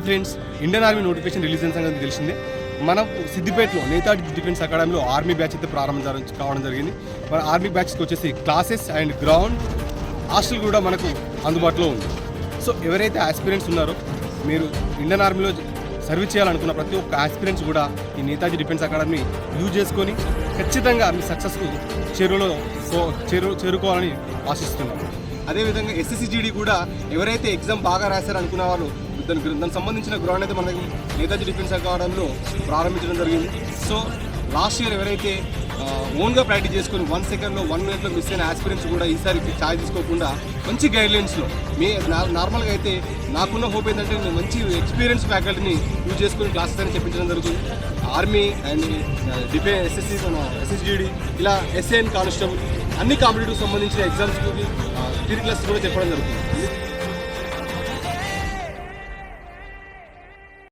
Friends, Indian army notification release అయిన సంగతి తెలిసిందే. మనం సిద్దిపేటలో నేతాజీ డిఫెన్స్ అకాడమీలో ఆర్మీ బ్యాచ్ అయితే ప్రారంభం కావడం జరిగింది. మన ఆర్మీ బ్యాచ్కి వచ్చేసి క్లాసెస్ అండ్ గ్రౌండ్ హాస్టల్ కూడా మనకు అందుబాటులో ఉంది. సో ఎవరైతే ఆస్పిరెంట్స్ ఉన్నారో, మీరు ఇండియన్ ఆర్మీలో సర్వీస్ చేయాలనుకున్న ప్రతి ఒక్క ఆస్పిరెంట్స్ కూడా ఈ నేతాజీ డిఫెన్స్ అకాడమీ యూజ్ చేసుకొని ఖచ్చితంగా మీ సక్సెస్కు చేరుకోవాలని ఆశిస్తున్నాం. అదేవిధంగా SSCGD కూడా ఎవరైతే ఎగ్జామ్ బాగా రాశారో అనుకున్న వాళ్ళు దానికి సంబంధించిన గ్రౌండ్ అయితే మనకి నేతాజీ డిఫెన్స్ అకాడమీలో ప్రారంభించడం జరిగింది. సో లాస్ట్ ఇయర్ ఎవరైతే ఓన్గా ప్రాక్టీస్ చేసుకుని 1 సెకండ్లో 1 మినిట్లో మిస్ అయిన ఆస్పిరెంట్స్ కూడా ఈసారి ఛాయ్ తీసుకోకుండా మంచి గైడ్లైన్స్లో నార్మల్గా అయితే నాకున్న హోప్ ఏంటంటే నేను మంచి ఎక్స్పీరియన్స్ ఫ్యాకల్టీని యూజ్ చేసుకుని క్లాసెస్ అని చెప్పించడం జరుగుతుంది. ఆర్మీ అండ్ SSCGD ఇలా SAN కానిస్టేబుల్ అన్ని కాంపిటేటివ్ సంబంధించిన ఎగ్జామ్స్కి థియరీ క్లాస్ కూడా చెప్పడం జరుగుతుంది.